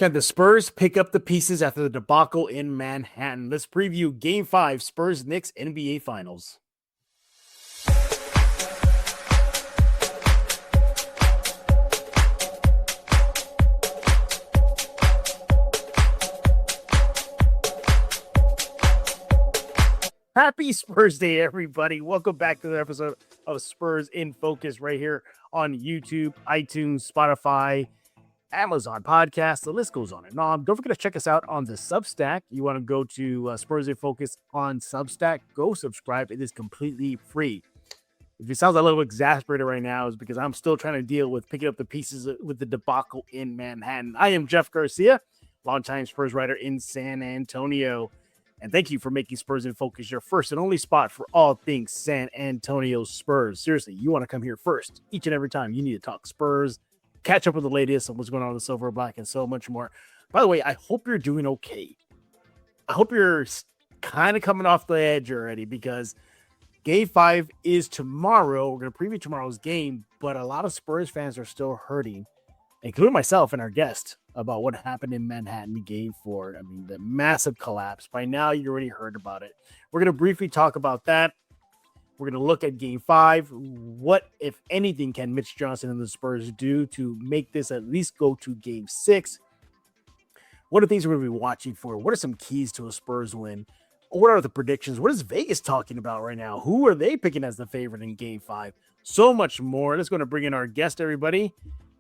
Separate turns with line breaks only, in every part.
Can the Spurs pick up the pieces after the debacle in Manhattan? Let's preview Game 5 Spurs-Knicks NBA Finals. Happy Spurs Day, everybody. Welcome back to the episode of Spurs in Focus right here on YouTube, iTunes, Spotify, Amazon Podcast. The list goes on and on. Don't forget to check us out on the Substack. You want to go to Spurs in Focus on Substack, go subscribe. It is completely free. If it sounds a little exasperated right now, is because I'm still trying to deal with picking up the pieces with the debacle in Manhattan. I am Jeff Garcia, longtime Spurs writer in San Antonio. And thank you for making Spurs in Focus your first and only spot for all things San Antonio Spurs. Seriously, you want to come here first each and every time. You need to talk Spurs, catch up with the latest and what's going on with the Silver Black and so much more. By the way, I hope you're doing okay. I hope you're kind of coming off the edge already because Game 5 is tomorrow. We're going to preview tomorrow's game, but a lot of Spurs fans are still hurting, including myself and our guest, about what happened in Manhattan Game 4. I mean, the massive collapse. By now, you already heard about it. We're going to briefly talk about that. We're going to look at Game 5. What, if anything, can Mitch Johnson and the Spurs do to make this at least go to Game 6? What are things we're going to be watching for? What are some keys to a Spurs win? What are the predictions? What is Vegas talking about right now? Who are they picking as the favorite in Game 5? So much more. Let's go to bring in our guest, everybody.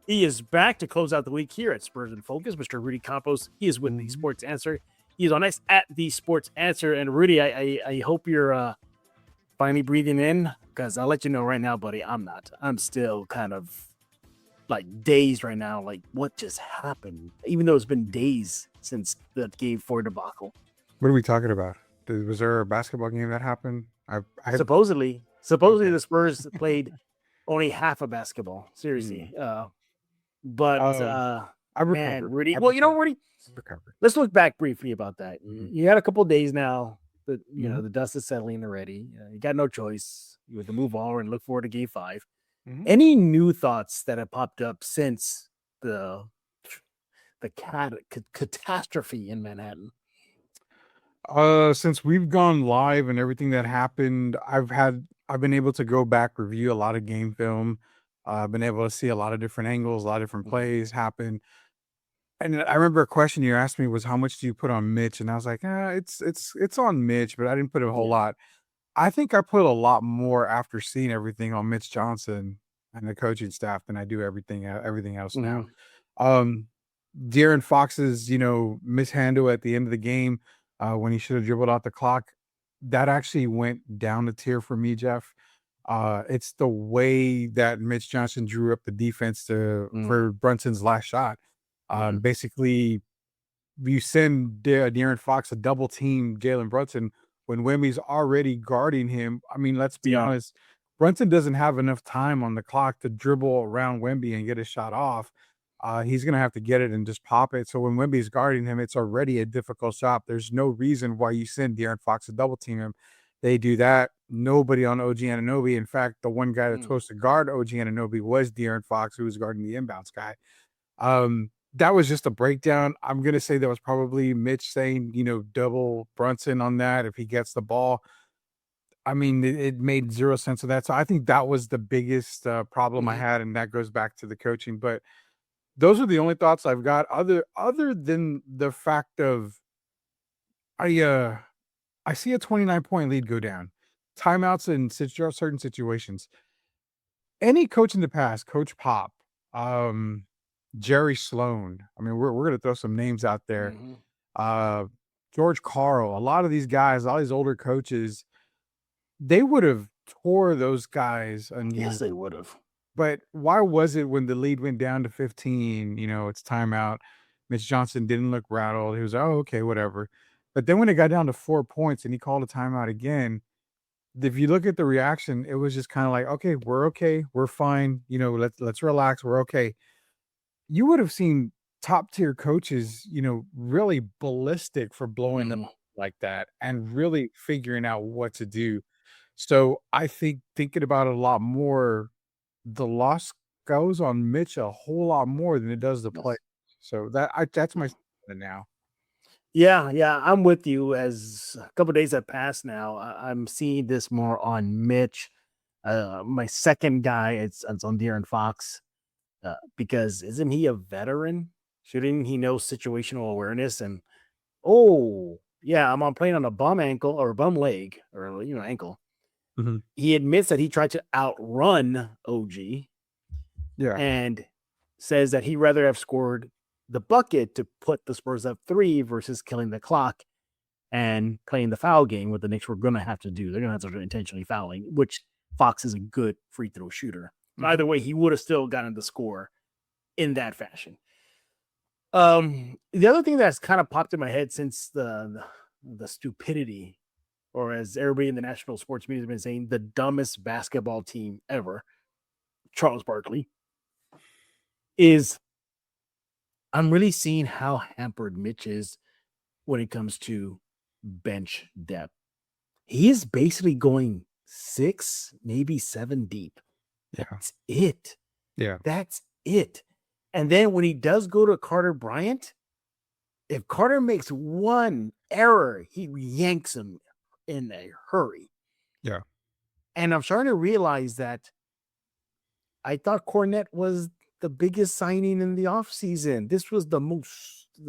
He is back to close out the week here at Spurs in Focus, Mr. Rudy Campos. He is with the Sports Answer. He is on X at the Sports Answer. And Rudy, I hope you're finally breathing in, because I'll let you know right now, buddy, I'm not. I'm still kind of like dazed right now. Like, what just happened? Even though it's been days since the Game 4 debacle.
What are we talking about? Was there a basketball game that happened?
Supposedly the Spurs played only half of basketball. Seriously. Man, Rudy. Well, you know, Rudy, let's look back briefly about that. You had a couple of days now that, you know, the dust is settling already. You got no choice. You have to move on and look forward to Game 5. Any new thoughts that have popped up since the catastrophe in Manhattan?
Since we've gone live and everything that happened, I've been able to go back, review a lot of game film. I've been able to see a lot of different angles, a lot of different plays happen. And I remember a question you asked me was, how much do you put on Mitch? And I was like, it's on Mitch, but I didn't put a whole lot. I think I put a lot more after seeing everything on Mitch Johnson and the coaching staff than I do everything else now. De'Aaron Fox's, mishandle at the end of the game when he should have dribbled out the clock, that actually went down a tier for me, Jeff. It's the way that Mitch Johnson drew up the defense for Brunson's last shot. Basically, you send De'Aaron Fox a double team Jalen Brunson when Wemby's already guarding him. I mean, let's be honest. Brunson doesn't have enough time on the clock to dribble around Wemby and get his shot off. He's going to have to get it and just pop it. So when Wemby's guarding him, it's already a difficult shot. There's no reason why you send De'Aaron Fox to double team him. They do that. Nobody on OG Anunoby. In fact, the one guy that's supposed to guard OG Anunoby was De'Aaron Fox, who was guarding the inbounds guy. That was just a breakdown. I'm going to say that was probably Mitch saying, double Brunson on that if he gets the ball. I mean, it made zero sense of that. So I think that was the biggest problem I had, and that goes back to the coaching. But those are the only thoughts I've got other than the fact of I see a 29-point lead go down. Timeouts in certain situations. Any coach in the past, Coach Pop, Jerry Sloan. I mean, we're going to throw some names out there. George Karl, a lot of these guys, all these older coaches, they would have tore those guys.
Yes, they would have.
But why was it when the lead went down to 15, it's timeout, Mitch Johnson didn't look rattled. He was, okay, whatever. But then when it got down to 4 points and he called a timeout again, if you look at the reaction, it was just kind of like, okay, we're fine. Let's relax. We're okay. You would have seen top tier coaches, really ballistic for blowing them up like that and really figuring out what to do. So I think thinking about it a lot more, the loss goes on Mitch a whole lot more than it does the play. So that's my now.
Yeah, I'm with you. As a couple days have passed now, I'm seeing this more on Mitch. My second guy, it's on De'Aaron Fox, because isn't he a veteran? Shouldn't he know situational awareness? And oh, yeah, I'm on playing on a bum ankle or bum leg or ankle.
Mhm.
He admits that he tried to outrun OG
Yeah.
and says that he'd rather have scored the bucket to put the Spurs up 3 versus killing the clock and playing the foul game, what the Knicks were going to have to do. They're going to have to start intentionally fouling, which Fox is a good free throw shooter. Either way, he would have still gotten the score in that fashion. The other thing that's kind of popped in my head since the stupidity, or as everybody in the national sports media has been saying, the dumbest basketball team ever, Charles Barkley, is I'm really seeing how hampered Mitch is when it comes to bench depth. He is basically going 6, maybe 7 deep.
Yeah.
That's it.
Yeah.
That's it. And then when he does go to Carter Bryant, if Carter makes one error, he yanks him in a hurry.
Yeah.
And I'm starting to realize that I thought Cornette was the biggest signing in the offseason. This was the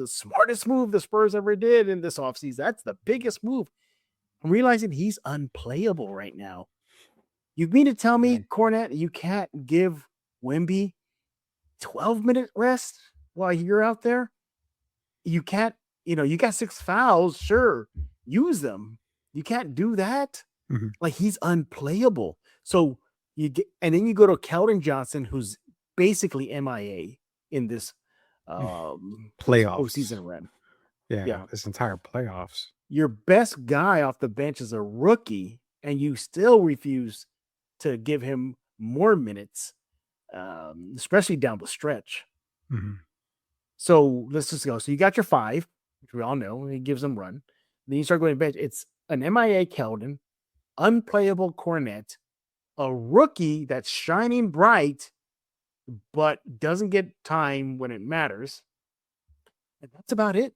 smartest move the Spurs ever did in this offseason. That's the biggest move. I'm realizing he's unplayable right now. You mean to tell me, Cornette, you can't give Wemby 12-minute rest while you're out there? You can't, you got 6 fouls, sure, use them. You can't do that.
Mhm.
Like, he's unplayable. So and then you go to Keldon Johnson, who's basically MIA in this
Playoffs.
postseason run.
Yeah. This entire playoffs.
Your best guy off the bench is a rookie, and you still refuse to give him more minutes, especially down the stretch.
Mhm.
So let's just go. So you got your 5, which we all know. He gives them run. Then you start going to bench. It's an MIA Keldon, unplayable Cornette, a rookie that's shining bright, but doesn't get time when it matters. And that's about it.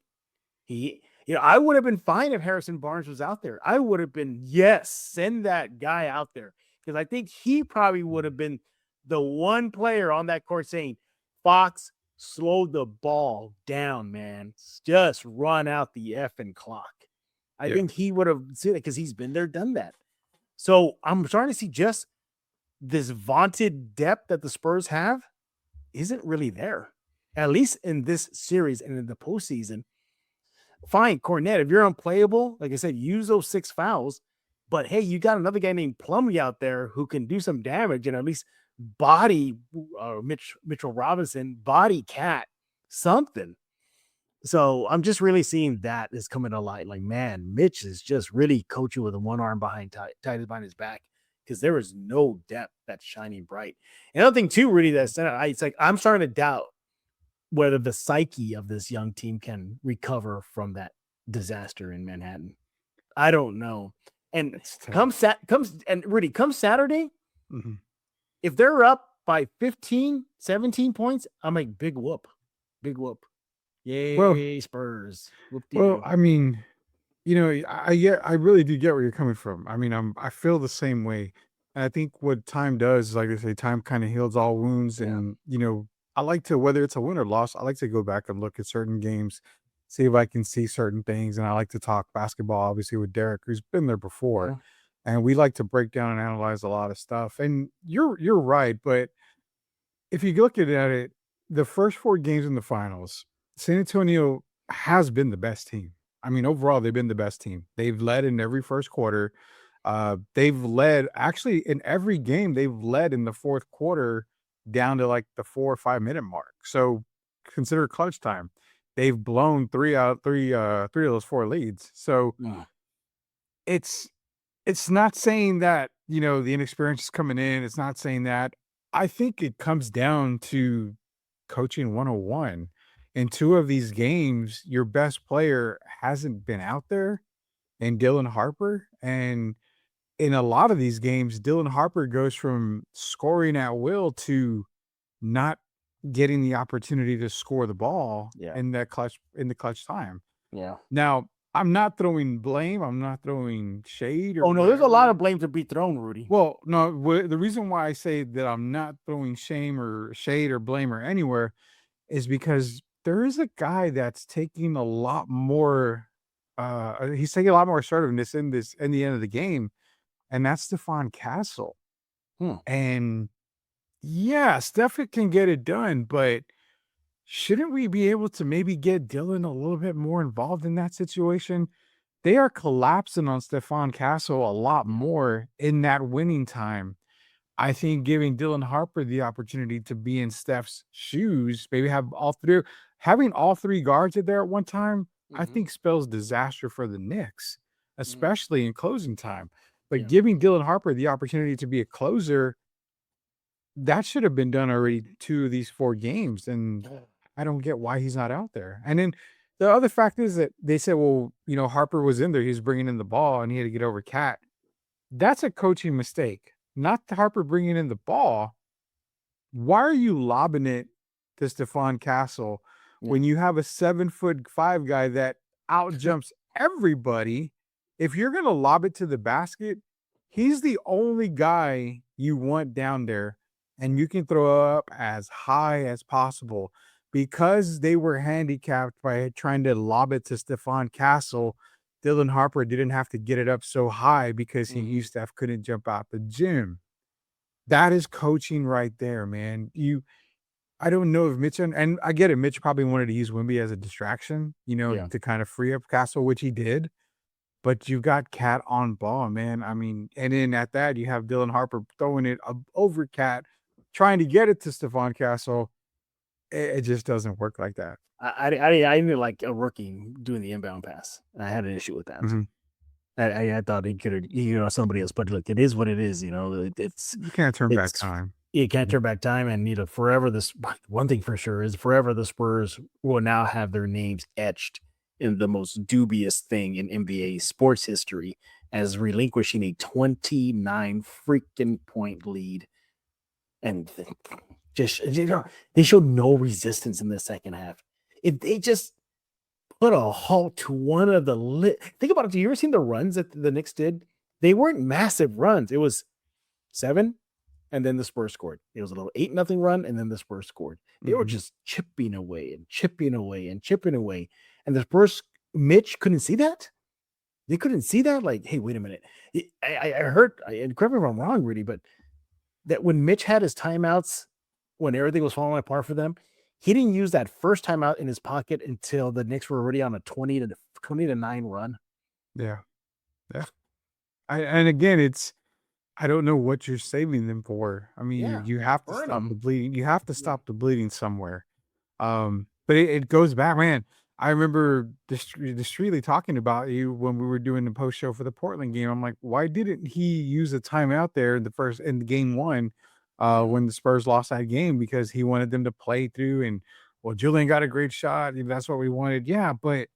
I would have been fine if Harrison Barnes was out there. I would have been, yes, send that guy out there. Because I think he probably would have been the one player on that court saying, Fox, slow the ball down, man. Just run out the effing clock. I think he would have seen it because he's been there, done that. So I'm starting to see just this vaunted depth that the Spurs have isn't really there, at least in this series and in the postseason. Fine, Cornette, if you're unplayable, like I said, use those 6 fouls. But hey, you got another guy named Plumlee out there who can do some damage and at least body Mitchell Robinson, body Cat, something. So I'm just really seeing that is coming to light. Like, man, Mitch is just really coaching with one arm tied behind his back because there is no depth that's shining bright. Another thing too, Rudy, it's like I'm starting to doubt whether the psyche of this young team can recover from that disaster in Manhattan. I don't know. And come Saturday,
Mhm.
if they're up by 15, 17 points, I'm like, big whoop. Big whoop. Yay,
Well,
Spurs.
well, I mean, I really do get where you're coming from. I mean, I feel the same way. And I think what time does, like I say, time kind of heals all wounds.
Yeah.
And, I like to, whether it's a win or loss, I like to go back and look at certain games, see if I can see certain things. And I like to talk basketball, obviously, with Derek, who's been there before.
Yeah.
And we like to break down and analyze a lot of stuff. And you're right, but if you look at it, the first 4 games in the finals, San Antonio has been the best team. I mean, overall, they've been the best team. They've led in every first quarter. They've led actually in every game. They've led in the fourth quarter down to like the 4 or 5 minute mark. So consider clutch time. They've blown three of those 4 leads. So
Yeah.
it's it's not saying that, the inexperience is coming in. It's not saying that. I think it comes down to coaching 101. In 2 of these games, your best player hasn't been out there in Dylan Harper. And in a lot of these games, Dylan Harper goes from scoring at will to not getting the opportunity to score the ball
Yeah.
in the clutch time.
Yeah.
Now, I'm not throwing blame, I'm not throwing shade or
Oh no, there's a lot
whatever.
of blame to be thrown, Rudy.
Well, no, the reason why I say that I'm not throwing shame or shade or blame or anywhere is because there is a guy that's taking a lot more, he's taking a lot more assertiveness in the end of the game, and that's Stephon Castle.
Hmm.
And yeah, Steph can get it done, but shouldn't we be able to maybe get Dylan a little bit more involved in that situation? They are collapsing on Stephon Castle a lot
Yeah.
more in that winning time. I think giving Dylan Harper the opportunity to be in Steph's shoes, maybe having all three guards in there at one time, I
Mhm.
think spells disaster for the Knicks,
Mhm.
especially in closing time. But
Yeah.
giving Dylan Harper the opportunity to be a closer, that should have been done already 2 of these 4 games, and I don't get why he's not out there. And then the other fact is that they said, well, Harper was in there, he was bringing in the ball, and he had to get over Cat. That's a coaching mistake, not Harper bringing in the ball. Why are you lobbing it to Stephon Castle
Yeah.
when you have a 7'5" guy that outjumps everybody? If you're gonna lob it to the basket, he's the only guy you want down there, and you can throw up as high as possible. Because they were handicapped by trying to lob it to Stephon Castle, Dylan Harper didn't have to get it up so high because he knew
Mhm.
Steph couldn't jump out the gym. That is coaching right there, man. I don't know if and I get it, Mitch probably wanted to use Wemby as a distraction,
Yeah.
to kind of free up Castle, which he did, but you got Cat on ball, man. I mean, and then at that, you have Dylan Harper throwing it over Cat, trying to get it to Stephon Castle. It just doesn't work like that.
I didn't like a rookie doing the inbound pass. I had an issue with that.
Mhm.
I thought he could have, somebody else, but look, it is what it is. It's
You can't turn back
it's
time.
you can't turn back time, and forever. This one thing for sure is forever the Spurs will now have their names etched in the most dubious thing in NBA sports history as relinquishing a 29 freaking point lead, and just they showed no resistance in the second half. If they just put a halt to one of the think about it. Do you ever seen the runs that the Knicks did? They weren't massive runs. It was 7, and then the Spurs scored. It was a little 8-0 run, and then the Spurs scored. They were
Mhm.
just chipping away and chipping away and chipping away. And the Spurs, Mitch couldn't see that. They couldn't see that. Like, hey, wait a minute. I heard, and correct me if I'm wrong, Rudy, but that when Mitch had his timeouts, when everything was falling apart for them, he didn't use that first timeout in his pocket until the Knicks were already on a 20-9 run.
Yeah. Yeah. And again, I don't know what you're saving them for. I mean,
Yeah,
you have to
burn
stop the
them.
bleeding. You have to
Yeah.
stop the bleeding somewhere. But it goes back, man. I remember discreetly talking about you when we were doing the post show for the Portland game. I'm like, why didn't he use a timeout there in game one,
Yeah.
when the Spurs lost that game because he wanted them to play through and well, Julian got a great shot. That's what we wanted. Yeah, but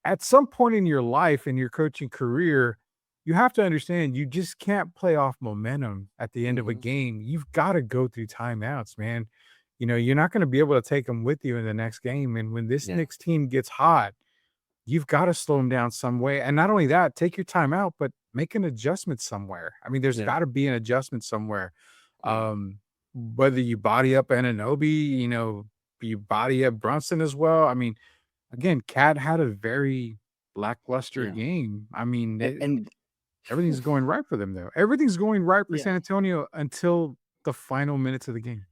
at some point in your life, in your coaching career, you have to understand you just can't play off momentum at the end of a
Mhm.
game. You've got to go through timeouts, man. You're not going to be able to take them with you in the next game. And when this
Yeah.
Knicks team gets hot, you've got to slow them down some way. And not only that, take your time out, but make an adjustment somewhere. I mean, there's
Yeah.
got to be an adjustment somewhere.
Yeah.
Whether you body up Ananobi, you body up Brunson as well. I mean, again, Cat had a very lackluster
Yeah.
game. I mean,
And
everything's going right for them, though. Everything's going right for
yeah.
San Antonio until the final minutes of the game.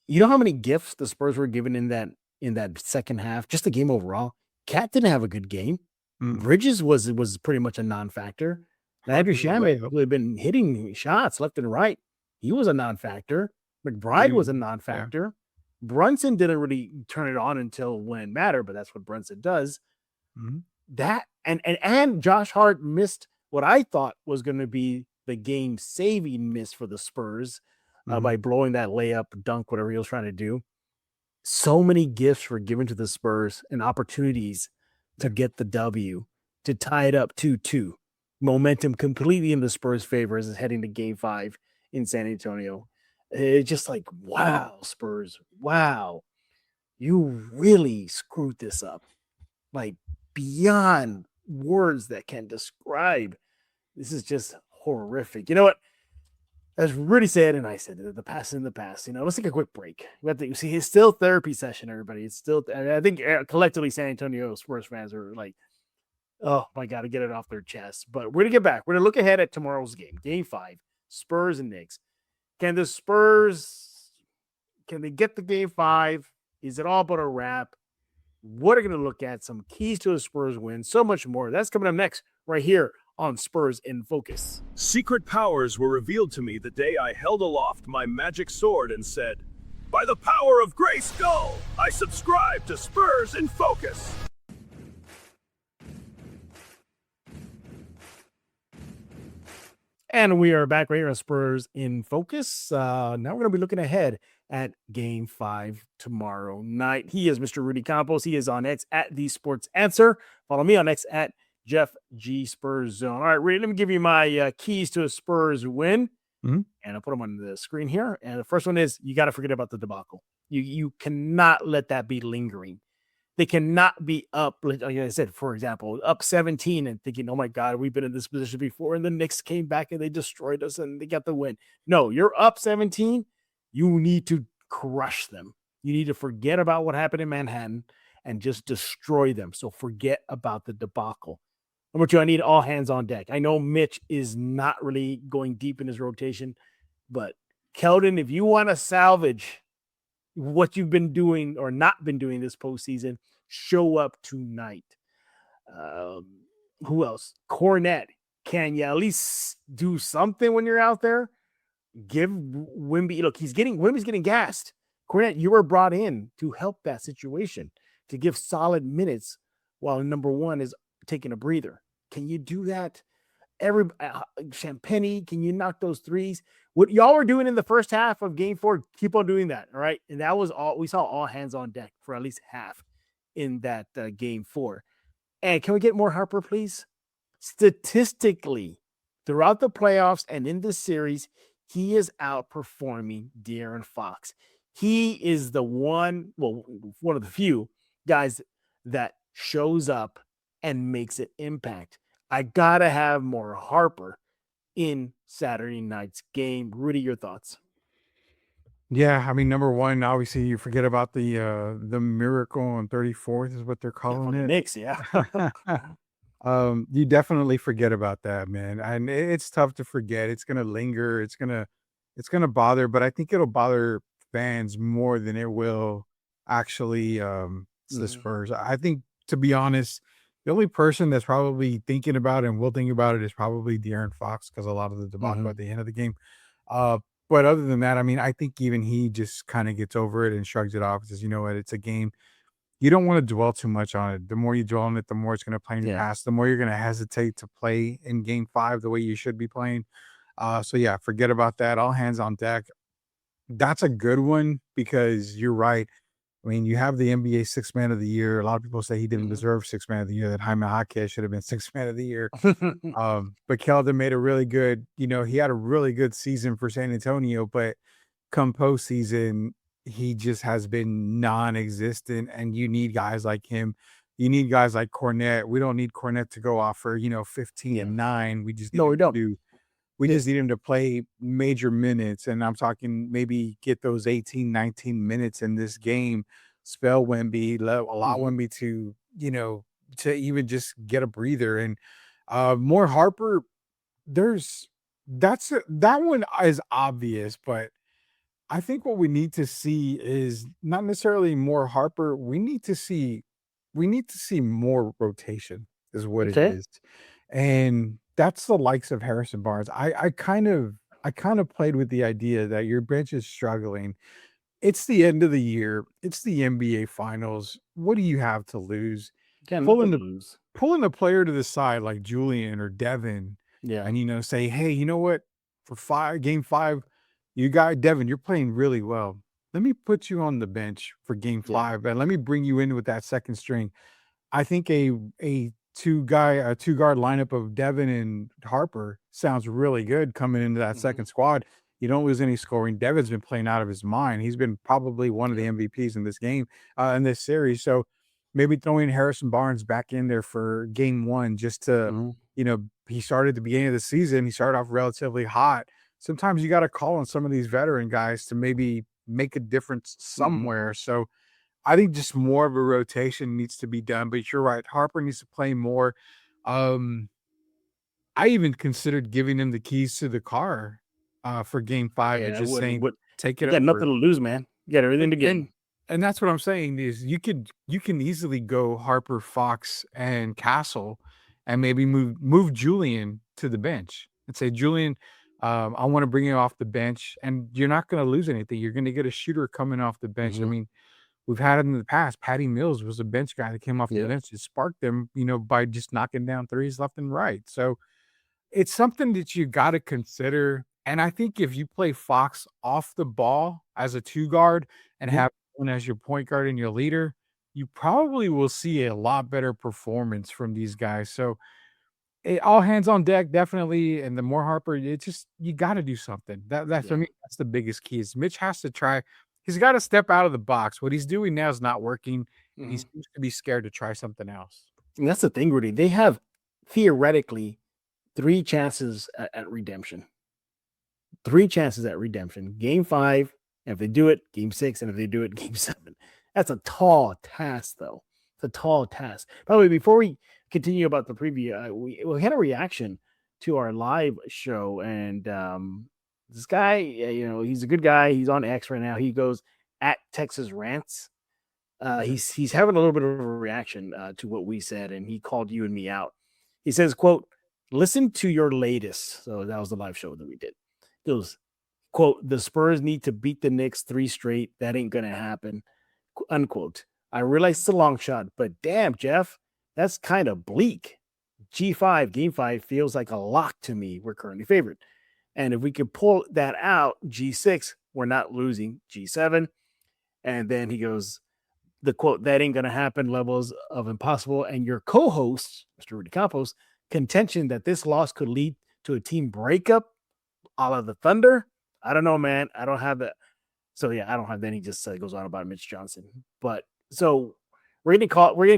You know how many gifts the Spurs were given in that second half? Just the game overall. Cat didn't have a good game.
Mm,
Bridges was pretty much a non-factor. Landry
hardly a
Shamet,
layup.
who had been hitting shots left and right, he was a non-factor. McBride was a
Even yeah.
non-factor. Brunson didn't really turn it on until when it mattered, but that's what Brunson does.
Mhm,
That and Josh Hart missed what I thought was going to be the game-saving miss for the Spurs
mhm.
by blowing that layup, dunk, whatever he was trying to do. So many gifts were given to the Spurs and opportunities to
Yeah.
get the W, to tie it up 2-2. Momentum completely in the Spurs' favor as it's heading to game 5 in San Antonio. It's just like, wow, Spurs, wow, you really screwed this up. Like beyond words that can describe. This is just horrific. You know what? As Rudy said, and I said, the past in the past. Let's take a quick break. We have to see. It's still therapy session, everybody. It's still. I think collectively, San Antonio Spurs fans are like, oh my god, to get it off their chest. But we're gonna get back. We're gonna look ahead at tomorrow's game, Game 5, Spurs and Knicks. Can the Spurs? Can they get the Game 5? Is it all but a wrap? What are going to look at? Some keys to a Spurs win, so much more. That's coming up next, right here on Spurs in Focus.
Secret powers were revealed to me the day I held aloft my magic sword and said, "By the power of Grayskull, I subscribe to Spurs in Focus."
And we are back right here on Spurs in Focus. Now we're going to be looking ahead at Game 5 tomorrow night. He is Mr. Rudy Campos. He is on X at The Sports Answer. Follow me on X at Jeff G Spurs Zone. All right, Rudy, let me give you my keys to a Spurs win.
Mhm.
And I'll put them on the screen here. And the first one is you got to forget about the debacle. You cannot let that be lingering. They cannot be up, like I said, for example, up 17 and thinking, oh my God, we've been in this position before. And the Knicks came back and they destroyed us and they got the win. No, you're up 17. You need to crush them. You need to forget about what happened in Manhattan and just destroy them. So forget about the debacle. Number 2, I need all hands on deck. I know Mitch is not really going deep in his rotation, but Keldon, if you want to salvage what you've been doing or not been doing this postseason, show up tonight. Who else? Cornette. Can you at least do something when you're out there? Give Wimby. Look, Wimby's getting gassed. Cornette, you were brought in to help that situation, to give solid minutes while number 1 is taking a breather. Can you do that? Champagne, can you knock those threes? What y'all were doing in the first half of Game 4, keep on doing that. All right. And that was all we saw, all hands on deck for at least half in that Game 4. And can we get more Harper, please? Statistically, throughout the playoffs and in this series, he is outperforming De'Aaron Fox. He is the one of the few guys that shows up and makes an impact. I got to have more Harper in Saturday night's game. Rudy, your thoughts?
Yeah, I mean, number one, obviously, you forget about the miracle on 34th is what they're calling
The
it.
Knicks, yeah.
You definitely forget about that, man. And it's tough to forget. It's gonna linger. It's gonna bother, but I think it'll bother fans more than it will actually the Spurs. I think, to be honest, the only person that's probably thinking about it and will think about it is probably De'Aaron Fox, because a lot of the debacle at the end of the game. But other than that, I mean, I think even he just kind of gets over it and shrugs it off and says, you know what, it's a game. You don't want to dwell too much on it. The more you dwell on it, the more it's going to play in your past, the more you're going to hesitate to play in Game 5 the way you should be playing. So yeah, forget about that. All hands on deck. That's a good one, because you're right. I mean, you have the NBA Sixth Man of the Year. A lot of people say he didn't deserve Sixth Man of the Year, that Jaime Jaquez should have been Sixth Man of the Year. But Keldon made a really good, he had a really good season for San Antonio, but come postseason, he just has been non-existent, and you need guys like him. You need guys like Cornette. We don't need Cornette to go off for, 15 and 9. We just need
No, we
him
don't.
to we just need him to play major minutes, and I'm talking maybe get those 18, 19 minutes in this game, spell Wemby, allow Wemby to, to even just get a breather. And more Harper, that one is obvious, but I think what we need to see is not necessarily more Harper. We need to see more rotation is what it
Okay.
is. And that's the likes of Harrison Barnes. I kind of played with the idea that your bench is struggling. It's the end of the year. It's the NBA finals. What do you have to lose?
Yeah,
Pulling
nothing to
the
lose.
pulling a player to the side like Julian or Devin,
Yeah.
and say, hey, you know what? For game 5, you got Devin, you're playing really well. Let me put you on the bench for game 5, and let me bring you in with that second string. I think a two guard lineup of Devin and Harper sounds really good coming into that second squad. You don't lose any scoring. Devin's been playing out of his mind. He's been probably one of the MVPs in this game, in this series. So maybe throwing Harrison Barnes back in there for game one just to, he started at the beginning of the season. He started off relatively hot. Sometimes you got to call on some of these veteran guys to maybe make a difference somewhere. So I think just more of a rotation needs to be done. But you're right. Harper needs to play more. I even considered giving him the keys to the car for game 5 and just saying, take it
You got
over.
nothing to lose, man. You got everything to gain.
And that's what I'm saying is you can easily go Harper, Fox, and Castle and maybe move Julian to the bench and say, Julian, I want to bring you off the bench, and you're not going to lose anything. You're going to get a shooter coming off the bench. I mean, we've had it in the past. Patty Mills was a bench guy that came off the bench and sparked them, by just knocking down threes left and right. So it's something that you got to consider. And I think if you play Fox off the ball as a 2 guard and have one as your point guard and your leader, you probably will see a lot better performance from these guys. So all hands on deck, definitely. And the more Harper, it's just, you got to do something. For me, that's the biggest key is Mitch has to try. He's got to step out of the box. What he's doing now is not working. And he seems to be scared to try something else.
And that's the thing, Rudy. They have theoretically 3 chances at redemption. 3 chances at redemption. Game 5, and if they do it, game 6, and if they do it, game 7. That's a tall task, though. It's a tall task. By the way, before we continue about the preview, we had a reaction to our live show, and this guy, he's a good guy. He's on X right now. He goes at Texas Rants. He's having a little bit of a reaction to what we said, and he called you and me out. He says, quote, listen to your latest. So that was the live show that we did. It goes, quote, the Spurs need to beat the Knicks 3 straight. That ain't going to happen, unquote. I realize it's a long shot, but damn, Jeff, that's kind of bleak. G5, game 5 feels like a lock to me. We're currently favored. And if we could pull that out, G6, we're not losing. G7. And then he goes, the quote, that ain't going to happen levels of impossible. And your co-host, Mr. Rudy Campos, contention that this loss could lead to a team breakup a la the Thunder. I don't know, man. I don't have that. So yeah, I don't have that. He just goes on about Mitch Johnson. But so we're gonna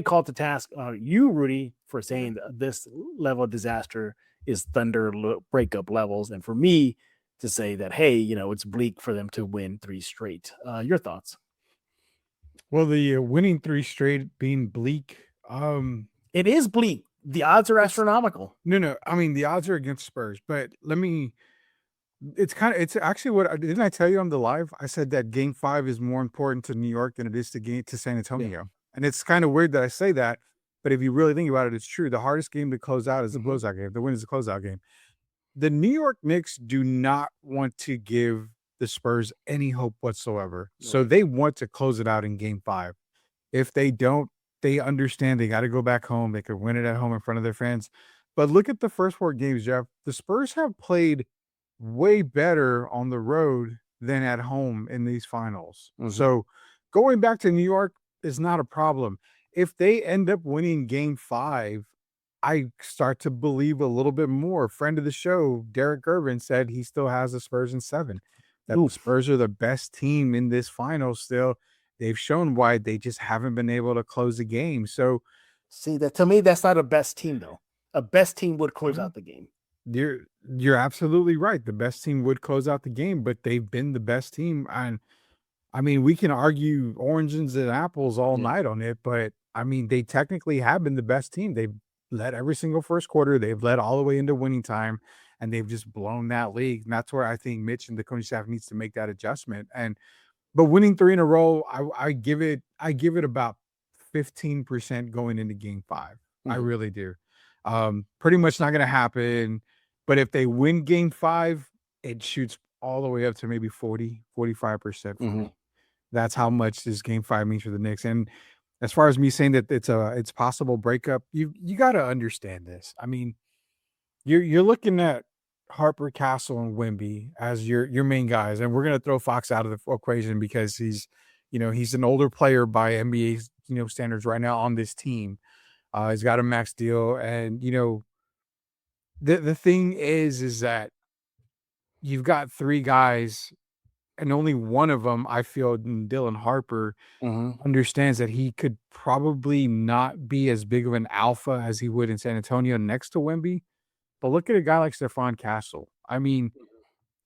call to task you, Rudy, for saying this level of disaster is Thunder breakup levels, and for me to say that, hey, it's bleak for them to win 3 straight. Your thoughts?
Well, the winning 3 straight being bleak.
It is bleak. The odds are astronomical.
No. I mean, the odds are against Spurs, but it's actually didn't I tell you on the live? I said that game 5 is more important to New York than it is to San Antonio. Yeah. And it's kind of weird that I say that, but if you really think about it, it's true. The hardest game to close out is the closeout game. The win is the closeout game. The New York Knicks do not want to give the Spurs any hope whatsoever. No. So they want to close it out in game 5. If they don't, they understand they got to go back home. They could win it at home in front of their fans. But look at the first 4 games, Jeff. The Spurs have played way better on the road than at home in these finals. So going back to New York is not a problem. If they end up winning game 5, I start to believe a little bit more. Friend of the show, Derek Irvin, said he still has the Spurs in 7. That the Spurs are the best team in this final still. They've shown why. They just haven't been able to close the game. So,
see, that to me, that's not a best team, though. A best team would close out the game.
You're absolutely right. The best team would close out the game, but they've been the best team. And I mean, we can argue oranges and apples all night on it, but I mean, they technically have been the best team. They've led every single first quarter. They've led all the way into winning time, and they've just blown that league. And that's where I think Mitch and the coaching staff needs to make that adjustment. But winning 3 in a row, I give it about 15% going into game 5. I really do. Pretty much not going to happen. But if they win game 5, it shoots all the way up to maybe 40, 45% for me. That's how much this game 5 means for the Knicks. And as far as me saying that it's possible breakup, you got to understand this. I mean, you're looking at Harper, Castle, and Wemby as your main guys, and we're gonna throw Fox out of the equation because he's an older player by NBA standards right now on this team. He's got a max deal, and the thing is that you've got 3 guys, and only one of them, I feel, Dylan Harper,
Mm-hmm.
understands that he could probably not be as big of an alpha as he would in San Antonio next to Wemby. But look at a guy like Stephon Castle. I mean,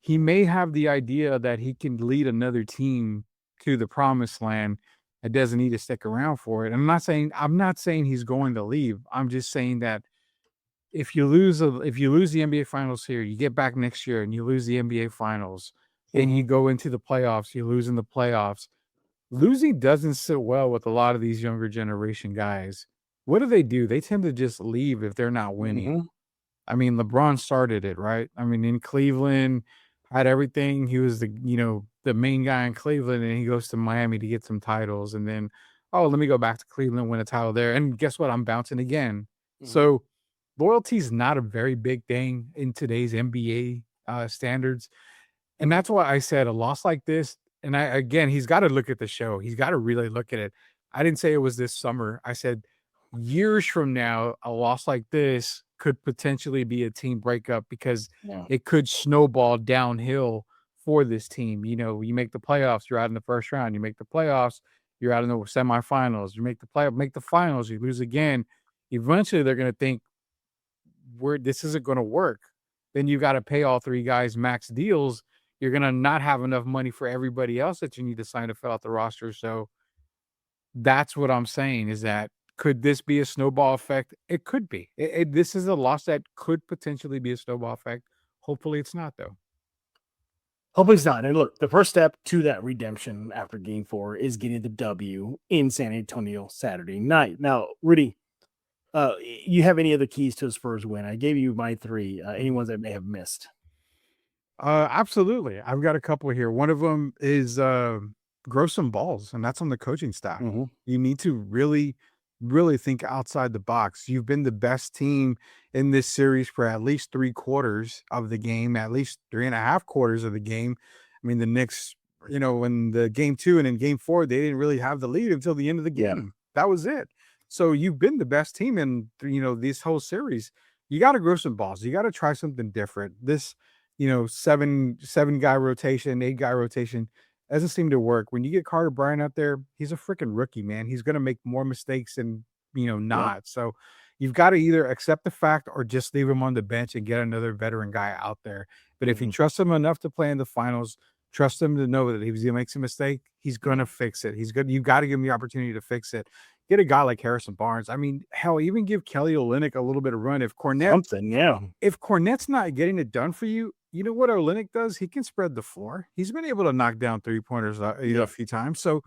he may have the idea that he can lead another team to the promised land and doesn't need to stick around for it. I'm not saying he's going to leave. I'm just saying that if you lose the NBA finals here, you get back next year and you lose the NBA finals, then you
Mm-hmm.
go into the playoffs, you lose in the playoffs. Losing doesn't sit well with a lot of these younger generation guys. What do? They tend to just leave if they're not winning.
Mm-hmm.
I mean, LeBron started it, right? I mean, in Cleveland, had everything. He was the main guy in Cleveland, and he goes to Miami to get some titles, and then, oh, let me go back to Cleveland, win a title there, and guess what? I'm bouncing again.
Mm-hmm.
So loyalty is not a very big thing in today's NBA standards. And that's why I said a loss like this, and again, he's got to look at the show. He's got to really look at it. I didn't say it was this summer. I said years from now, a loss like this could potentially be a team breakup because
Yeah.
it could snowball downhill for this team. You know, you make the playoffs, you're out in the first round. You make the playoffs, you're out in the semifinals. You make the finals, you lose again. Eventually, they're going to think this isn't going to work. Then you got to pay all 3 guys max deals. You're going to not have enough money for everybody else that you need to sign to fill out the roster. So that's what I'm saying is that could this be a snowball effect? It could be. This is a loss that could potentially be a snowball effect. Hopefully it's not, though.
Hopefully it's not. And look, the first step to that redemption after game 4 is getting the W in San Antonio Saturday night. Now, Rudy, you have any other keys to a Spurs win? I gave you my 3. Any ones I may have missed?
Absolutely. I've got a couple here. One of them is grow some balls, and that's on the coaching staff.
Mm-hmm.
You need to really, really think outside the box. You've been the best team in this series for at least 3/4 of the game, at least 3.5 quarters of the game. I mean, the Knicks, in the game 2 and in game 4, they didn't really have the lead until the end of the
Yeah.
game. That was it. So you've been the best team in, this whole series. You got to grow some balls. You got to try something different. This, 7 guy rotation, 8 guy rotation doesn't seem to work. When you get Carter Bryant out there, he's a freaking rookie, man. He's going to make more mistakes than,
Yeah.
not. So you've got to either accept the fact or just leave him on the bench and get another veteran guy out there. But if you
Mhm.
trust him enough to play in the finals, trust him to know that if he makes a mistake, he's going to fix it. He's good. You've got to give him the opportunity to fix it. Get a guy like Harrison Barnes. I mean, hell, even give Kelly Olynyk a little bit of run. If Cornette's not getting it done for you, you know what Olynyk does? He can spread the floor. He's been able to knock down 3-pointers a few times. So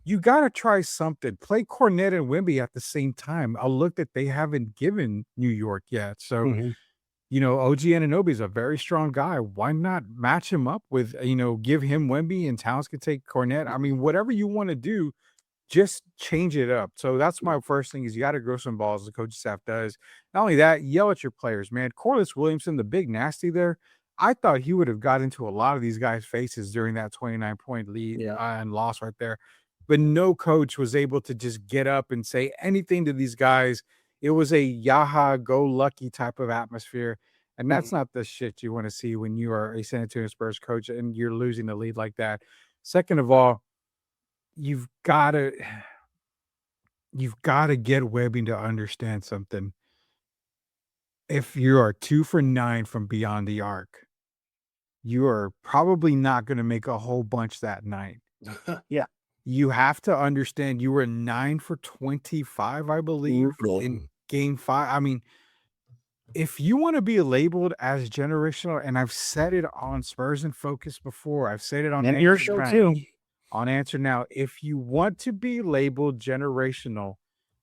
you got to try something. Play Cornette and Wemby at the same time. A look that they haven't given New York yet. So,
Mhm.
OG Anunoby is a very strong guy. Why not match him up with, give him Wemby and Towns can take Cornette? I mean, whatever you want to do, just change it up. So that's my first thing is you got to grow some balls. The coaching staff does. Not only that, yell at your players, man. Corliss Williamson, the big nasty there. I thought he would have got into a lot of these guys' faces during that 29-point lead and loss right there. But no coach was able to just get up and say anything to these guys. It was a yaha, go lucky type of atmosphere. And that's not the shit you want to see when you are a San Antonio Spurs coach and you're losing the lead like that. Second of all, you've got to get Webby to understand something. If you are 2 for 9 from beyond the arc, you are probably not going to make a whole bunch that night.
Yeah.
You have to understand you were 9 for 25, I believe, in game 5. I mean, if you want to be labeled as generational, and I've said it on Spurs in Focus before, I've said it on
And your show too.
On Answer Now, if you want to be labeled generational,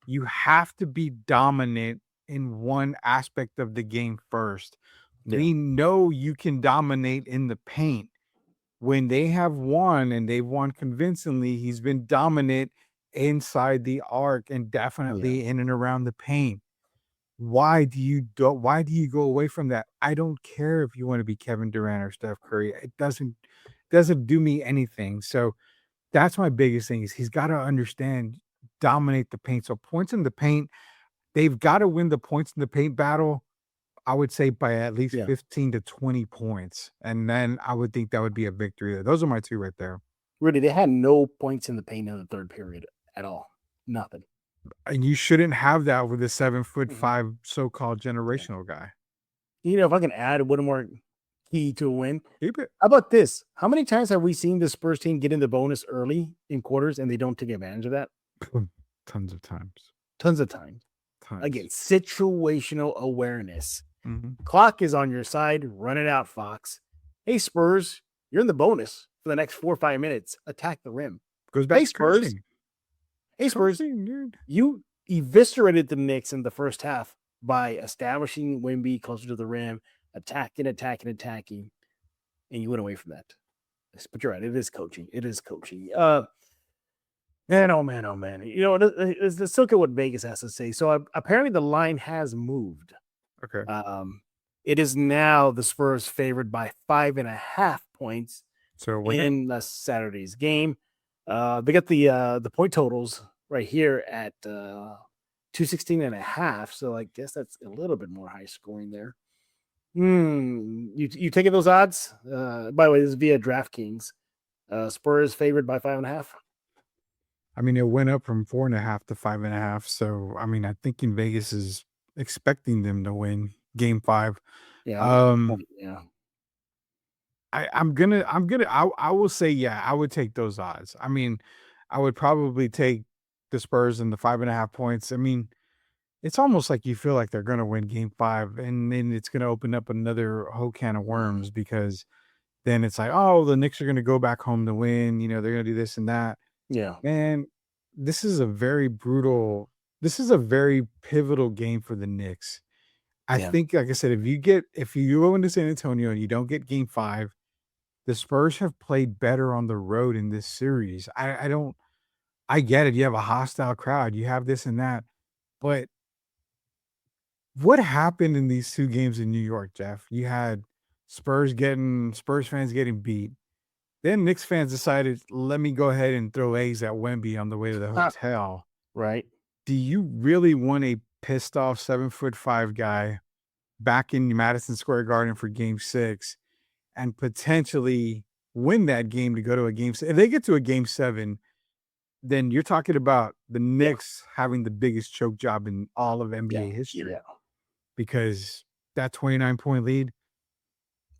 you have to be dominant in one aspect of the game first.
Yeah.
We know you can dominate in the paint. When they have won and they've won convincingly, he's been dominant inside the arc and definitely in and around the paint. Why do you go away from that? I don't care if you want to be Kevin Durant or Steph Curry. It doesn't do me anything. So that's my biggest thing is he's got to understand, dominate the paint. So points in the paint, they've got to win the points in the paint battle I would say by at least
Yeah.
15 to 20 points. And then I would think that would be a victory there. Those are my two right there.
Rudy, they had no points in the paint in the third period at all. Nothing.
And you shouldn't have that with a 7'5"
Mhm.
so-called generational guy.
You know, if I can add one more key to a win,
Keep it.
how about this? How many times have we seen the Spurs team get in the bonus early in quarters and they don't take advantage of that?
Tons of times.
Tons of times.
Tons.
Again, situational awareness.
Mhm.
Clock is on your side. Run it out, Fox. Hey, Spurs, you're in the bonus for the next 4 or 5 minutes. Attack the rim.
Goes back
Hey,
to
Spurs.
coaching.
Hey, Spurs,
Coaching, dude.
you eviscerated the Knicks in the first half by establishing Wemby closer to the rim, attacking, and you went away from that. But you're right. It is coaching. It is coaching. Man, oh man, oh man. You know, let's look at what Vegas has to say. So apparently the line has moved.
Okay.
It is now the Spurs favored by 5.5 points
So win it.
in Saturday's game. They got the point totals right here at 216.5. So I guess that's a little bit more high scoring there. You taking those odds? By the way, this is via DraftKings. Spurs favored by 5.5.
I mean, it went up from 4.5 to 5.5. So I mean, I think in Vegas is expecting them to win game 5.
Yeah.
Yeah. I will say, yeah, I would take those odds. I mean, I would probably take the Spurs and the 5.5 points. I mean, it's almost like you feel like they're going to win game 5, and then it's going to open up another whole can of worms because then it's like, oh, the Knicks are going to go back home to win. You know, they're going to do this and that.
Yeah.
Man, this is a very pivotal game for the Knicks. I think, like I said, if you go into San Antonio and you don't get game 5, the Spurs have played better on the road in this series. I get it. You have a hostile crowd. You have this and that. But what happened in these 2 games in New York, Jeff? You had Spurs fans getting beat. Then Knicks fans decided, let me go ahead and throw eggs at Wemby on the way to the hotel.
Right.
Do you really want a pissed off 7'5" guy back in Madison Square Garden for game 6 and potentially win that game to go to a game 7? If they get to a game 7, then you're talking about the Knicks having the biggest choke job in all of NBA history.
Yeah.
Because that 29-point lead,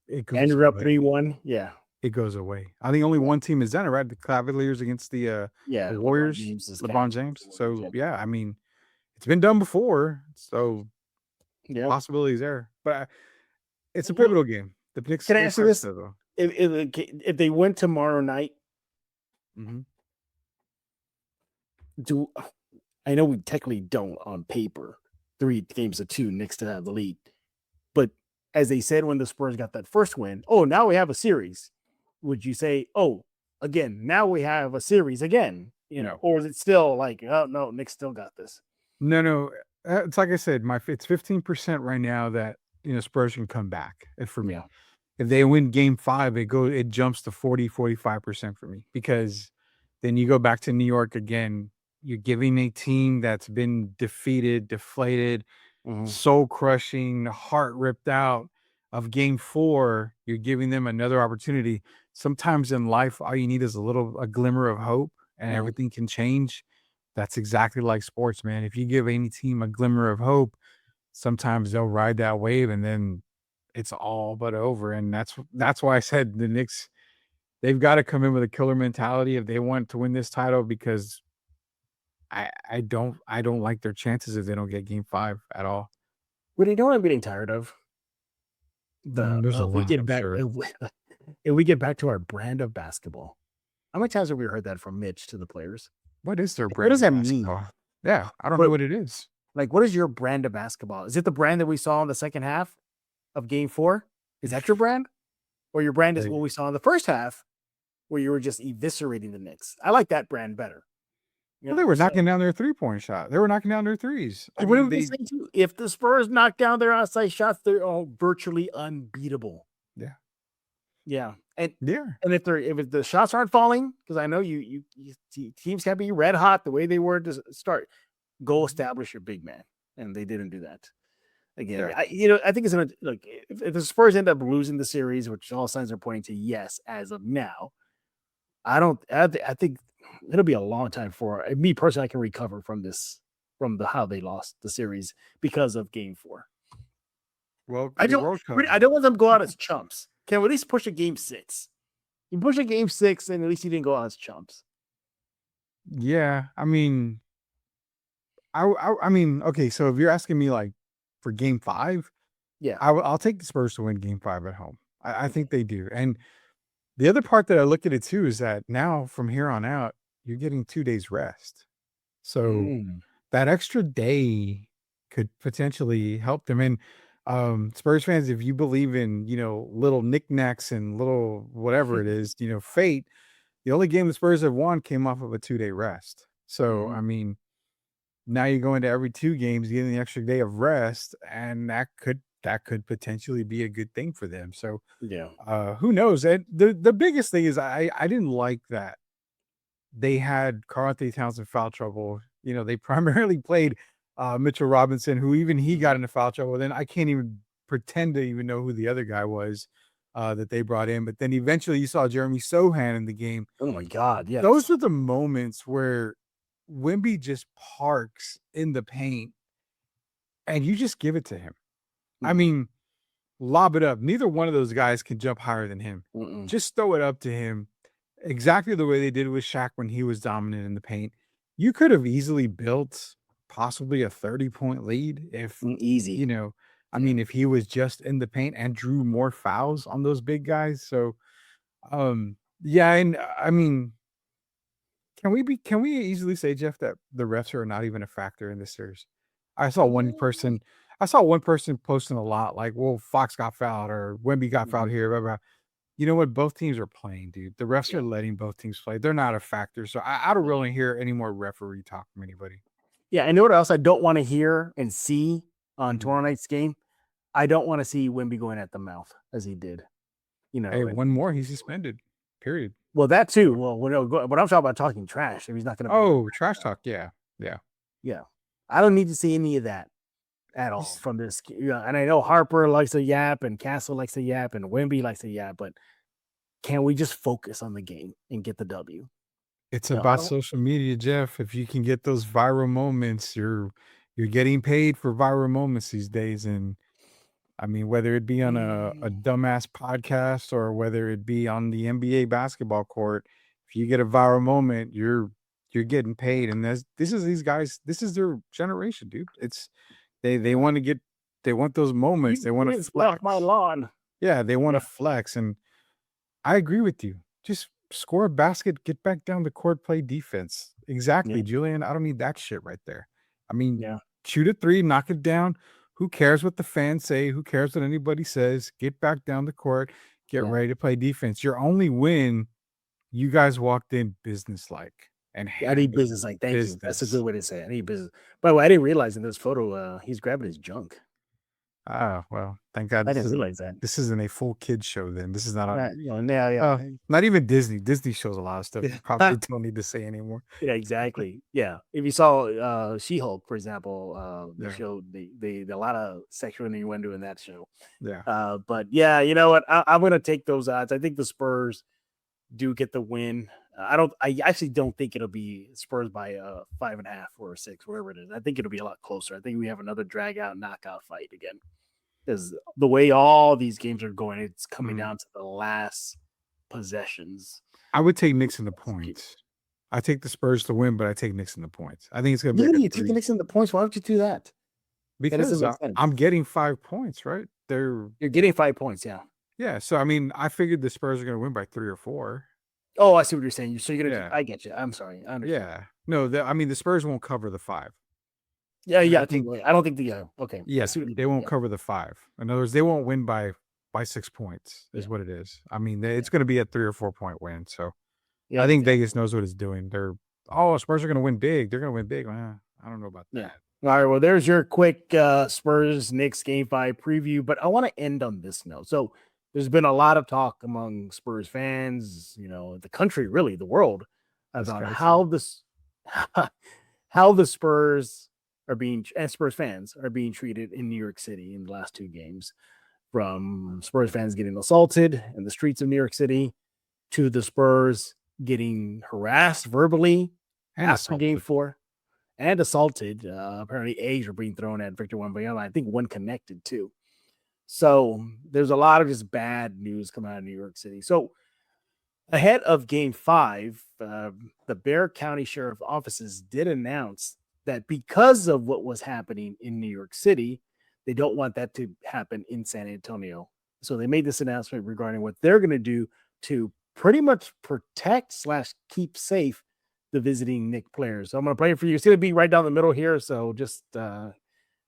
it goes
And you're up
away.
3-1. Yeah.
It goes away. I think only one team has done it, right? The Cavaliers against the Warriors, LeBron James. So yeah, I mean, it's been done before. So possibilities there. But it's a pivotal game. The Knicks.
Can I ask you this? If they win tomorrow night, I know we technically don't on paper 3 games to 2 Knicks to have the lead, but as they said when the Spurs got that first win, oh, now we have a series. Would you say, oh, again, now we have a series again? You know, or is it still like, oh no, Knicks still got this?
No. It's like I said, it's 15% right now that Spurs can come back. And for me, if they win game 5, it jumps to 40-45% for me, because then you go back to New York again. You're giving a team that's been defeated, deflated, soul crushing, heart ripped out of game 4. You're giving them another opportunity. Sometimes in life, all you need is a glimmer of hope, and everything can change. That's exactly like sports, man. If you give any team a glimmer of hope, sometimes they'll ride that wave, and then it's all but over. And that's why I said the Knicks, they've got to come in with a killer mentality if they want to win this title, because I don't like their chances if they don't get game 5 at all.
Well, you know what I'm getting tired of? If we get back to our brand of basketball. How many times have we heard that from Mitch to the players?
What is their brand?
What does that mean?
Yeah, I don't know what it is.
Like, what is your brand of basketball? Is it the brand that we saw in the second half of game 4? Is that your brand? Or your brand is what we saw in the first half, where you were just eviscerating the Knicks? I like that brand better.
Well, they were knocking down their 3-point shot. They were knocking down their threes.
If the Spurs knock down their outside shots, they're all virtually unbeatable.
Yeah.
Yeah. And if the shots aren't falling, because I know you teams can be red hot the way they were to start, go establish your big man. And they didn't do that. Again,
Yeah.
I think it's gonna look if the Spurs end up losing the series, which all signs are pointing to yes as of now. I don't. I think it'll be a long time for me personally. I can recover from this, from the how they lost the series because of Game 4.
Well,
I
the
don't.
World Cup.
I don't want them to go out as chumps. Can we at least push a Game 6? You push a Game 6, and at least you didn't go out as chumps.
Yeah, I mean, I mean, okay. So if you're asking me like for Game 5,
Yeah.
I'll take the Spurs to win Game 5 at home. I think they do. And the other part that I look at it too is that now from here on out, you're getting 2 days rest. So
Mm.
that extra day could potentially help them. And Spurs fans, if you believe in, little knickknacks and little whatever it is, fate, the only game the Spurs have won came off of a 2-day rest. So, I mean, now you go into every 2 games, getting the extra day of rest, and that could potentially be a good thing for them. So,
Yeah.
who knows? And the biggest thing is I didn't like that they had Karl Anthony Towns in foul trouble. They primarily played Mitchell Robinson, who even he got into foul trouble. Then I can't even pretend to even know who the other guy was that they brought in. But then eventually you saw Jeremy Sohan in the game.
Oh my God. Yes.
Those are the moments where Wemby just parks in the paint and you just give it to him. I mean, lob it up. Neither one of those guys can jump higher than him. Just throw it up to him exactly the way they did with Shaq when he was dominant in the paint. You could have easily built possibly a 30-point lead if,
easy.
I mean, if he was just in the paint and drew more fouls on those big guys. So, yeah. And I mean, can we easily say, Jeff, that the refs are not even a factor in this series? I saw one person posting a lot like, well, Fox got fouled or Wemby got fouled here, blah, blah. You know what? Both teams are playing, dude. The refs are letting both teams play. They're not a factor. So I don't really hear any more referee talk from anybody.
Yeah, and know what else I don't want to hear and see on tomorrow night's game? I don't want to see Wemby going at the mouth as he did.
Hey, one more, he's suspended. Period.
Well, that too. Well, when I'm talking about talking trash, if he's not going to.
Oh, trash talk. Yeah.
I don't need to see any of that at all from this. And I know Harper likes to yap, and Castle likes to yap, and Wemby likes to yap, but can we just focus on the game and get the W?
It's about social media, Jeff. If you can get those viral moments, you're getting paid for viral moments these days. And I mean, whether it be on a dumbass podcast or whether it be on the NBA basketball court, if you get a viral moment, you're getting paid. And these guys, this is their generation, dude. It's they want those moments. They want to flex.
My lawn.
Yeah, they want to flex. And I agree with you. Just score a basket, get back down the court, play defense. Exactly, Julian. I don't need that shit right there. I mean, shoot a 3, knock it down. Who cares what the fans say? Who cares what anybody says? Get back down the court, get ready to play defense. Your only win, you guys walked in business-like. And
I need business like. Thank you. That's a good way to say it. I need business. By the way, I didn't realize in this photo he's grabbing his junk.
Ah, well, thank God.
I didn't realize that.
This isn't a full kids show. Then this is not
not
even Disney. Disney shows a lot of stuff. You probably don't need to say anymore.
Yeah, exactly. Yeah, if you saw She-Hulk, for example, they showed the a lot of sexual innuendo in that show.
Yeah.
But yeah, you know what? I'm gonna take those odds. I think the Spurs do get the win. I actually don't think it'll be Spurs by 5.5 or 6, whatever it is. I think it'll be a lot closer. I think we have another drag out knockout fight again. Because the way all these games are going, it's coming down to the last possessions.
I would take Knicks in the points. I take the Spurs to win, but I take Knicks in the points. I think it's gonna be.
You take the Knicks in the points. Why don't you do that?
Because I'm getting 5 points, right?
You're getting 5 points, yeah.
Yeah. So I mean, I figured the Spurs are gonna win by 3 or 4.
Oh, I see what you're saying. So you're gonna. I get you. I'm sorry. I understand.
Yeah. No, I mean the Spurs won't cover the 5.
Yeah. I don't think the. Okay.
Yes, they won't cover the 5. In other words, they won't win by 6 points. Is what it is. I mean, it's going to be a 3 or 4 point win. So, I think Vegas knows what it's doing. Spurs are going to win big. They're going to win big. I don't know about that.
All right. Well, there's your quick Spurs-Knicks Game 5 preview. But I want to end on this note. So, there's been a lot of talk among Spurs fans, the country, really, the world, about how the Spurs and Spurs fans are being treated in New York City in the last 2 games, from Spurs fans getting assaulted in the streets of New York City to the Spurs getting harassed verbally
And
after game
assaulted.
4 and assaulted. Apparently A's are being thrown at Victor Wembanyama. I think one connected too. So there's a lot of just bad news coming out of New York City. So ahead of game 5, the Bexar County Sheriff offices did announce that because of what was happening in New York City, they don't want that to happen in San Antonio. So they made this announcement regarding what they're going to do to pretty much protect / keep safe the visiting Knicks players. So I'm going to play it for you. It's going to be right down the middle here. So just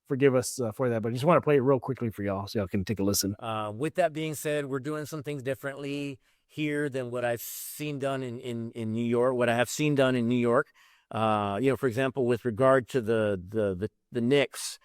forgive us for that. But I just want to play it real quickly for y'all so y'all can take a listen.
With that being said, we're doing some things differently here than what I've seen done in New York, what I have seen done in New York. For example, with regard to the Knicks,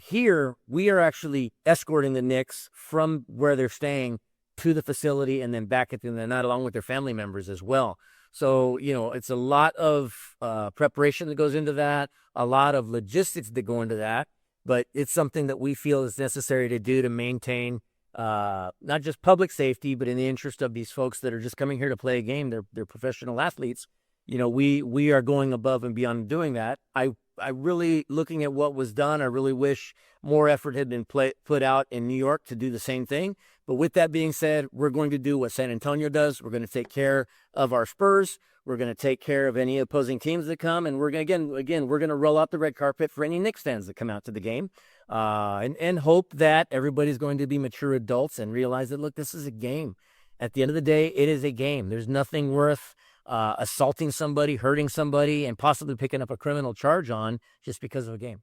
here we are actually escorting the Knicks from where they're staying to the facility and then back at the night along with their family members as well. So, it's a lot of preparation that goes into that, a lot of logistics that go into that, but it's something that we feel is necessary to do to maintain not just public safety, but in the interest of these folks that are just coming here to play a game. They're professional athletes. We are going above and beyond doing that. I really, looking at what was done, I really wish more effort had been put out in New York to do the same thing. But with that being said, we're going to do what San Antonio does. We're going to take care of our Spurs. We're going to take care of any opposing teams that come. And we're going to, we're going to roll out the red carpet for any Knicks fans that come out to the game. And hope that everybody's going to be mature adults and realize that, look, this is a game. At the end of the day, it is a game. There's nothing worth assaulting somebody, hurting somebody, and possibly picking up a criminal charge on just because of a game.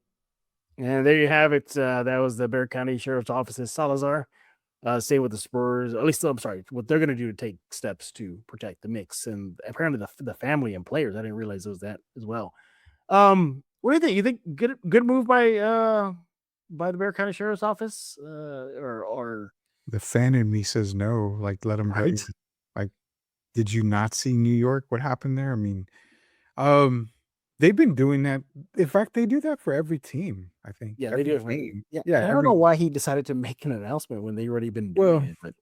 And there you have it. That was the Bexar County Sheriff's Office in Salazar. Say with the Spurs, at least, I'm sorry, what they're going to do to take steps to protect the Knicks and apparently the family and players. I didn't realize it was that as well. What do you think? You think good move by the Bexar County Sheriff's Office, or
The fan in me says no. Like, let them
right?
Like, did you not see New York? What happened there? I mean, they've been doing that. In fact, they do that for every team, I think.
Yeah,
Every
they do.
team.
Yeah,
Yeah,
I don't
every
know why he decided to make an announcement when they already been doing
well,
it, but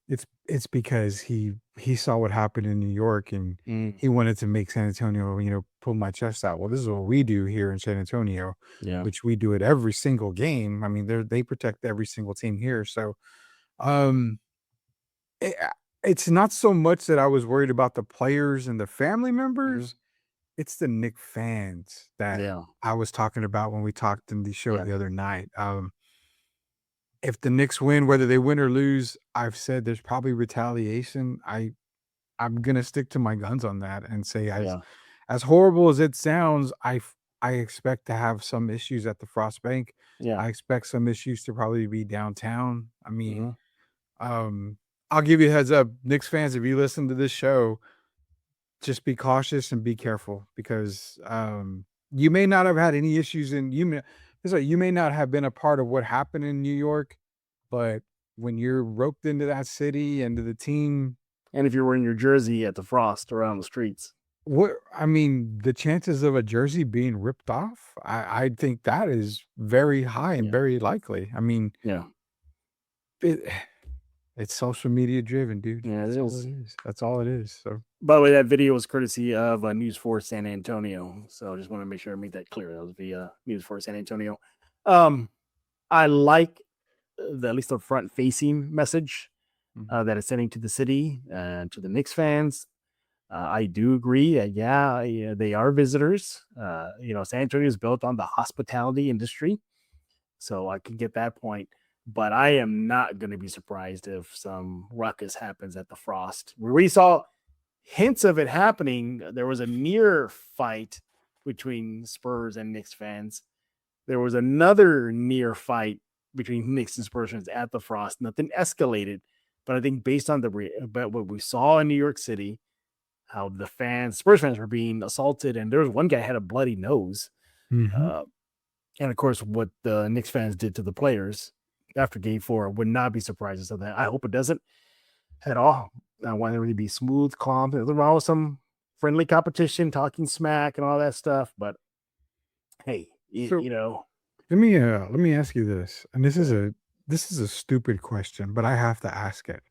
it's because he saw what happened in New York and he wanted to make San Antonio, pull my chest out. Well, this is what we do here in San Antonio,
yeah,
which we do at every single game. I mean, they protect every single team here. So, um, it, it's not so much that I was worried about the players and the family members. It's the Knick fans that
yeah,
I was talking about when we talked in the show
yeah,
the other night. If the Knicks win, whether they win or lose, I've said there's probably retaliation. I'm gonna stick to my guns on that and say
yeah,
as horrible as it sounds, I expect to have some issues at the Frost Bank.
yeah.
I expect some issues to probably be downtown. I mean,
Mhm.
I'll give you a heads up, Knicks fans, if you listen to this show, just be cautious and be careful because you may not have had any issues you may not have been a part of what happened in New York, but when you're roped into that city and to the team,
And if you're wearing your jersey at the Frost around the streets,
the chances of a jersey being ripped off, I think that is very high and
yeah,
very likely. I mean,
yeah,
it, it's social media driven, dude.
yeah.
That's all it is. That's all it is. So
By the way, that video was courtesy of News 4 San Antonio. So I just want to make sure I make that clear. That was via News 4 San Antonio. I like at least the front facing message that it's sending to the city and to the Knicks fans. I do agree that, yeah, they are visitors. San Antonio is built on the hospitality industry. So I can get that point. But I am not going to be surprised if some ruckus happens at the Frost. We saw hints of it happening. There was a near fight between Spurs and Knicks fans. There was another near fight between Knicks and Spurs fans at the Frost. Nothing escalated, but I think based on what we saw in New York City, how the Spurs fans were being assaulted, and there was one guy had a bloody nose, and of course what the Knicks fans did to the players after Game 4 would not be surprised to that. I hope it doesn't at all. I want it to be smooth, calm. There's wrong with some friendly competition, talking smack, and all that stuff. But hey,
So
You know,
let me ask you this, and this is a stupid question, but I have to ask it.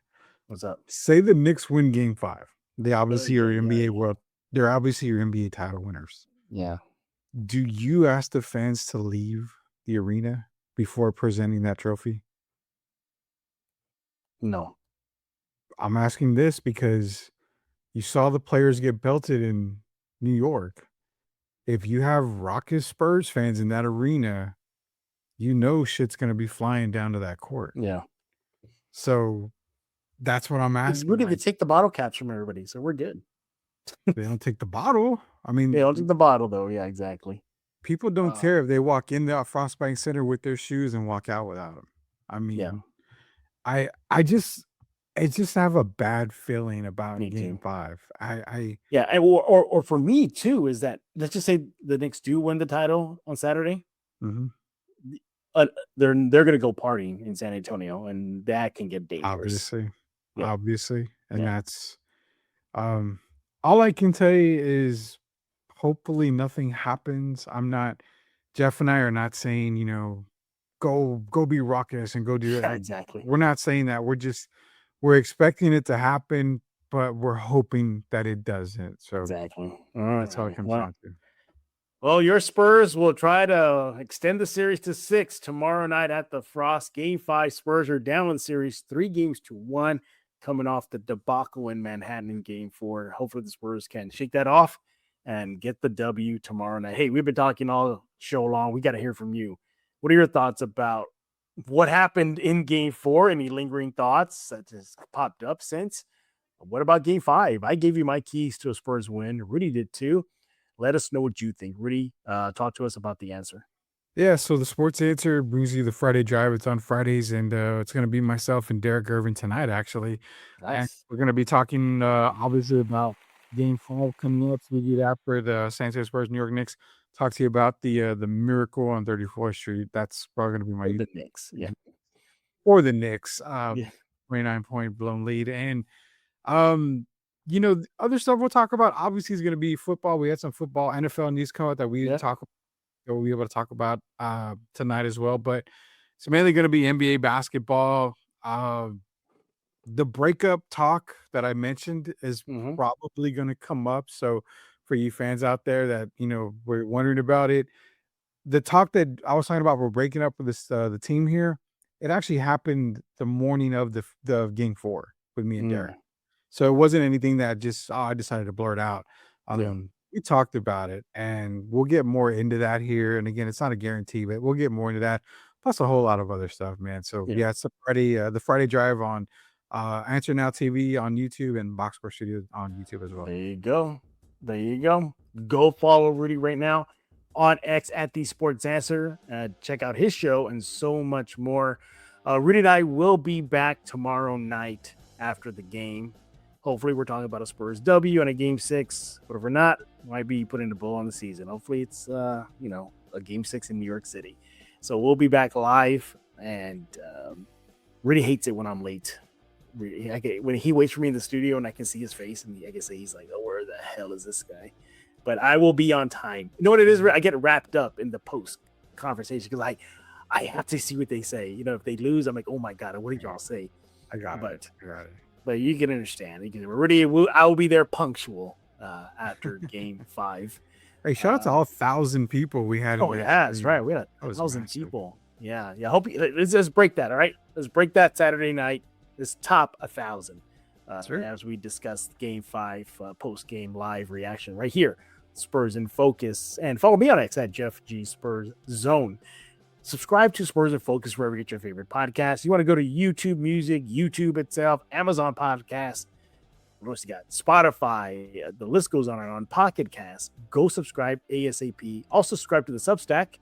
what's up?
Say the Knicks win Game 5. They obviously
Yeah,
are
yeah.
NBA world. They're obviously your NBA title winners.
Yeah.
Do you ask the fans to leave the arena before presenting that trophy?
No.
I'm asking this because you saw the players get belted in New York. If you have raucous Spurs fans in that arena, you know shit's gonna be flying down to that court.
Yeah.
So that's what I'm
It's
asking.
Rudy to
Like,
take the bottle caps from everybody, so we're good.
they don't take the bottle. I mean,
Yeah, I'll take the bottle though. Yeah, exactly.
people don't
Uh,
care if they walk in the Frostbite Center with their shoes and walk out without them. I
Yeah.
mean, I just have a bad feeling about
Me
Game
too.
5.
Yeah, or for me too is that let's just say the Knicks do win the title on Saturday.
Mhm.
They're going to go partying in San Antonio, and that can get dangerous.
Obviously,
Yeah.
obviously, and
Yeah.
that's all I can tell you is hopefully nothing happens. Jeff and I are not saying, go be raucous and go do it.
Yeah, exactly.
We're not saying that. We're expecting it to happen, but we're hoping that it doesn't. So
Exactly.
that's all it comes down to.
Well, your Spurs will try to extend the series to 6 tomorrow night at the Frost. Game 5, Spurs are down in the series 3-1, coming off the debacle in Manhattan in Game 4. Hopefully the Spurs can shake that off and get the W tomorrow night. Hey, we've been talking all show long. We got to hear from you. What are your thoughts about what happened in Game 4? Any lingering thoughts that just popped up since? What about Game 5? I gave you my keys to a Spurs win. Rudy did too. Let us know what you think. Rudy, talk to us about the answer.
Yeah, so the sports answer brings you the Friday drive. It's on Fridays, and it's going to be myself and Derek Irvin tonight, actually. And
Nice.
we're going to be talking, obviously, about Game 5 coming up. We did after the San Antonio Spurs, New York Knicks. Talk to you about the miracle on 34th Street. That's probably going to be my
The Knicks. Yeah.
or the Knicks.
Yeah.
29-point blown lead, and the other stuff we'll talk about obviously is going to be football. We had some football, NFL news come out that we
Yeah.
we'll be able to talk about tonight as well. But it's mainly going to be NBA basketball. The breakup talk that I mentioned is
Mhm.
probably going to come up. So for you fans out there that were wondering about it, the talk that I was talking about, we're breaking up with this the team here. It actually happened the morning of the Game 4 with me and Derek. So it wasn't anything that just I decided to blurt out. We talked about it, and we'll get more into that here. And again, it's not a guarantee, but we'll get more into that. Plus a whole lot of other stuff, man. So yeah, it's the Friday drive on Answer Now TV on YouTube and Box Score Studios on YouTube as well.
There you go. There you go. Go follow Rudy right now on X at the Sports Answer. Check out his show and so much more. Rudy and I will be back tomorrow night after the game. Hopefully, we're talking about a Spurs W and a Game 6. But if we're not, might be putting a bow on the season. Hopefully, it's a Game 6 in New York City. So we'll be back live. And Rudy hates it when I'm late. When he waits for me in the studio and I can see his face, and I can say he's like, "Oh, where the hell is this guy?" But I will be on time. You know what it is? I get wrapped up in the post conversation because I have to see what they say. If they lose, I'm like, "Oh my god, what did y'all say?"
I got it.
But you can understand. Rudy, I will be there punctual after Game 5.
Hey, shout out to all 1,000 people we had.
Oh, yeah, that's right. We had 1,000 people. Yeah. Let's just break that. All right, let's break that Saturday night. Let's top 1,000 as we discuss Game 5 post-game live reaction right here. Spurs in Focus, and follow me on X at Jeff G Spurs Zone. Subscribe to Spurs in Focus wherever you get your favorite podcasts. You want to go to YouTube Music, YouTube itself, Amazon Podcasts. What else you got? Spotify. The list goes on Pocket Cast. Go subscribe ASAP. Also subscribe to the Substack,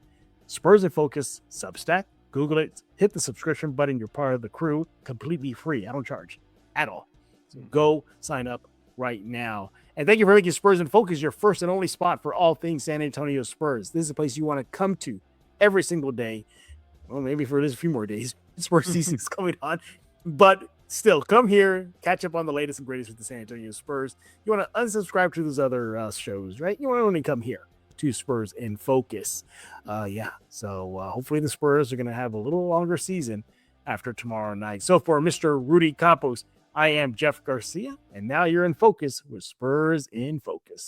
Spurs in Focus Substack. Google it. Hit the subscription button. You're part of the crew. Completely free. I don't charge at all. So go sign up right now. And thank you for making Spurs in Focus your first and only spot for all things San Antonio Spurs. This is a place you want to come to every single day. Well, maybe for a few more days. Spurs season is coming on. But still, come here, catch up on the latest and greatest with the San Antonio Spurs. You want to unsubscribe to those other shows, right? You want to only come here. to Spurs in Focus. So hopefully the Spurs are going to have a little longer season after tomorrow night. So for Mr. Rudy Campos, I am Jeff Garcia, and now you're in Focus with Spurs in Focus.